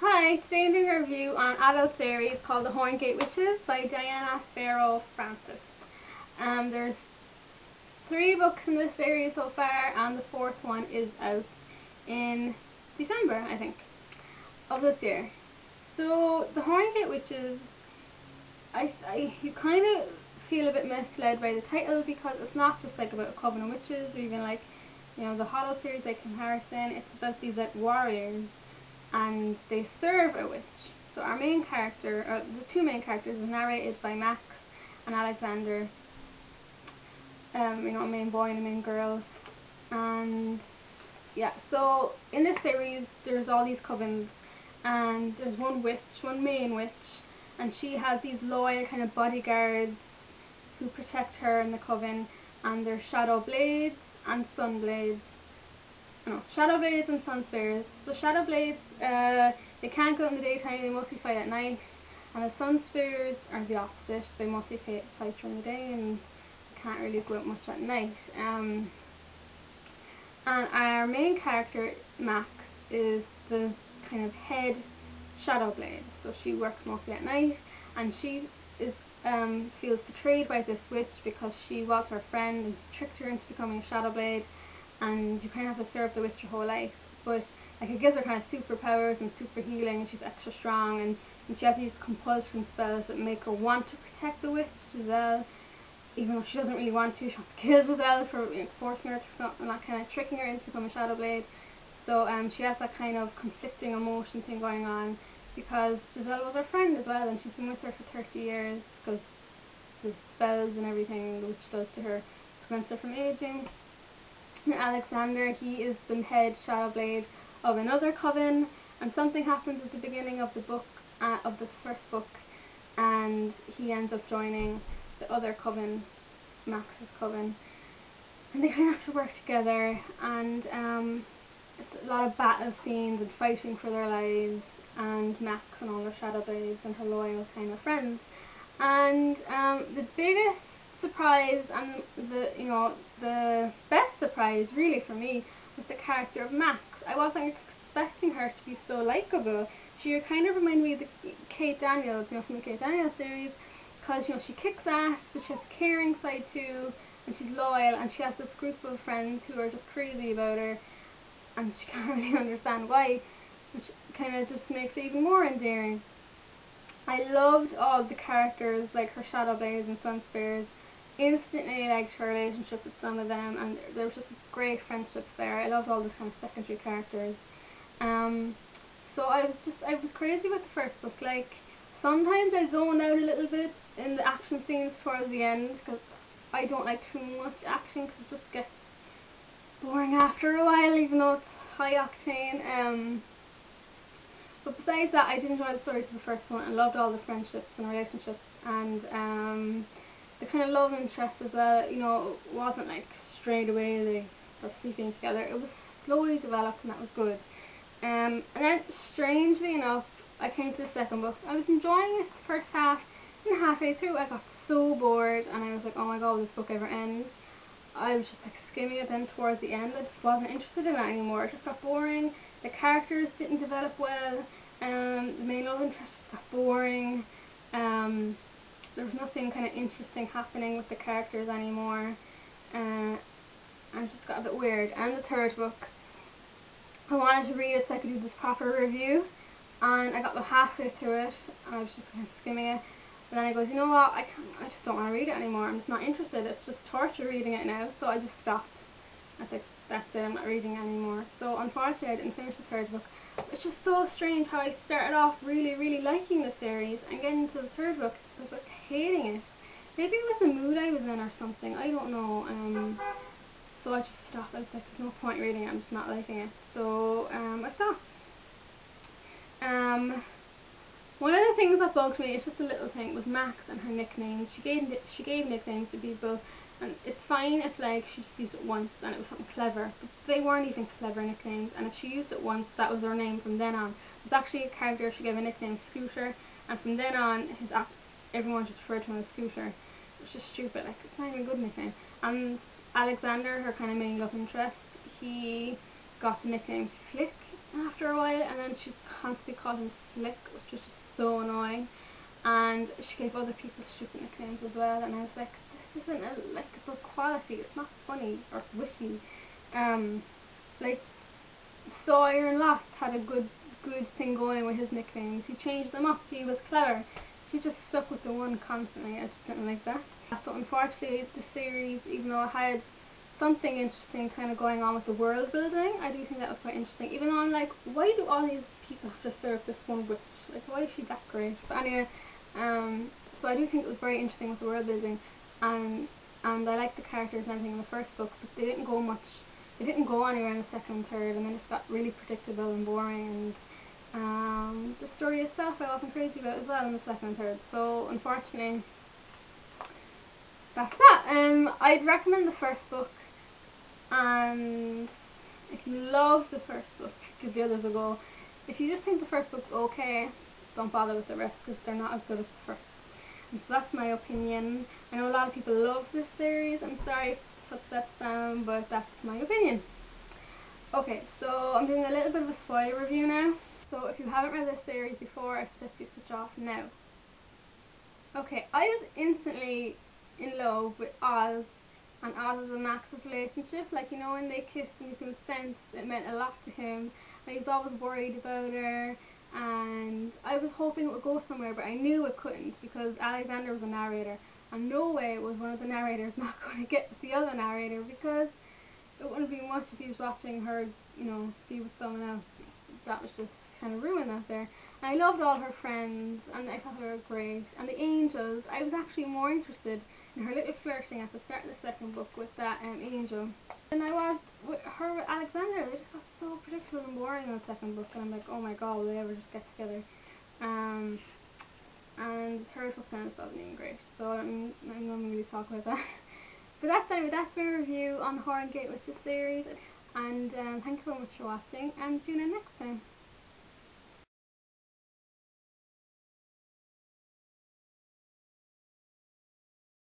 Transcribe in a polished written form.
Hi, today I'm doing a review on an adult series called The Horngate Witches by Diana Pharaoh Francis. There's 3 books in this series so far, and the 4th one is out in December, I think, of this year. So The Horngate Witches, you kind of feel a bit misled by the title, because it's not just like about a coven of witches, or even like, you know, the Hollow series by comparison. It's about these like warriors, and they serve a witch. So our main character, there's 2 main characters, is narrated by Max and Alexander. You know, a main boy and a main girl. And yeah, so in this series there's all these covens, and there's one main witch, and she has these loyal kind of bodyguards who protect her in the coven, and there's shadow blades and sun blades. No, shadow blades and sun spears. The shadow blades, they can't go out in the daytime, they mostly fight at night, and the sun spears are the opposite. They mostly fight during the day and can't really go out much at night. And our main character, Max, is the kind of head shadow blade. So she works mostly at night, and she is feels betrayed by this witch because she was her friend and tricked her into becoming a shadow blade. And you kind of have to serve the witch your whole life, but like it gives her kind of superpowers and super healing, and she's extra strong, and she has these compulsion spells that make her want to protect the witch, Giselle, even though she doesn't really want to. She wants to kill Giselle for, you know, forcing her to, and that kind of tricking her into becoming a shadow blade. So she has that kind of conflicting emotion thing going on, because Giselle was her friend as well, and she's been with her for 30 years, because the spells and everything the witch does to her prevents her from aging. Alexander, he is the head shadow blade of another coven, and something happens at the beginning of the book, of the first book, and he ends up joining the other coven, Max's coven, and they kind of have to work together, and it's a lot of battle scenes and fighting for their lives, and Max and all her shadow blades and her loyal kind of friends. And the biggest surprise, and the best surprise really for me, was the character of Max. I wasn't expecting her to be so likeable. She kind of reminded me of the Kate Daniels, you know, from the Kate Daniels series, because, you know, she kicks ass, but she has a caring side too, and she's loyal, and she has this group of friends who are just crazy about her, and she can't really understand why, which kind of just makes her even more endearing. I loved all the characters, like her shadow blades and sun spears. Instantly liked her relationship with some of them, and there was just great friendships there. I loved all the kind of secondary characters. So I was crazy with the first book. Like, sometimes I zoned out a little bit in the action scenes towards the end, because I don't like too much action, because it just gets boring after a while, even though it's high octane. But besides that, I did enjoy the story to the first one, and loved all the friendships and relationships, and the kind of love interest as well. You know, it wasn't like straight away they were sleeping together. It was slowly developed, and that was good. And then, strangely enough, I came to the second book. I was enjoying it the first half, and halfway through I got so bored, and I was like, oh my god, will this book ever end? I was just like skimming it. Then towards the end I just wasn't interested in it anymore. It just got boring. The characters didn't develop well. The main love interest just got boring. There was nothing kind of interesting happening with the characters anymore, and it just got a bit weird. And the third book, I wanted to read it so I could do this proper review, and I got about halfway through it, and I was just kind of skimming it, and then I goes, you know what, I just don't want to read it anymore. I'm just not interested. It's just torture reading it now. So I just stopped. I was like, that's it, I'm not reading it anymore. So unfortunately I didn't finish the third book. It's just so strange how I started off really liking the series, and getting into the third book I was like hating it. Maybe it was the mood I was in or something, I don't know. So I just stopped. I was like, there's no point reading it, I'm just not liking it. So I stopped. One of the things that bugged me, it's just a little thing, was Max and her nicknames. She gave nicknames to people, and it's fine if like she just used it once and it was something clever, but they weren't even clever nicknames, and if she used it once, that was her name from then on. There's actually a character she gave a nickname, Scooter, and from then on everyone just referred to him as Scooter. It's just stupid, like it's not even a good nickname. And Alexander, her kind of main love interest, he got the nickname Slick. after a while, and then she just constantly called him Slick, which was just so annoying. And she gave other people stupid nicknames as well, and I was like, this isn't a likeable quality, it's not funny or witty. Like, Sawyer and Lost had a good thing going with his nicknames. He changed them up, he was clever. He just stuck with the one constantly. I just didn't like that. So unfortunately the series, even though it had something interesting kind of going on with the world building, I do think that was quite interesting. Even though I'm like, why do all these people have to serve this one witch? Like, why is she that great? But anyway, so I do think it was very interesting with the world building, and I liked the characters and everything in the first book, but they didn't go anywhere in the second and third, and they just got really predictable and boring, and the story itself I wasn't crazy about as well in the second and third. So unfortunately, that's that. I'd recommend the first book, and if you love the first book, give the others a go. If you just think the first book's okay, don't bother with the rest, because they're not as good as the first. And so that's my opinion. I know a lot of people love this series. I'm sorry if this upsets them, but that's my opinion. Okay, so I'm doing a little bit of a spoiler review now. So if you haven't read this series before, I suggest you switch off now. Okay, I was instantly in love with Oz and Oz's and Max's relationship. Like, you know, when they kissed and you can sense it meant a lot to him. And he was always worried about her, and I was hoping it would go somewhere, but I knew it couldn't because Alexander was a narrator, and no way was one of the narrators not going to get the other narrator, because it wouldn't be much if he was watching her, you know, be with someone else. That was just kind of ruin that there. And I loved all her friends, and I thought they were great. And the angels, I was actually more interested in her little flirting at the start of the second book with that angel than I was with her with Alexander. They just got so predictable and boring in the second book, and I'm like, oh my god, will they ever just get together? And the third book then wasn't even great, so I'm not going to really talk about that. But that's my review on the Horngate Witches series, and thank you very much for watching, and tune in next time.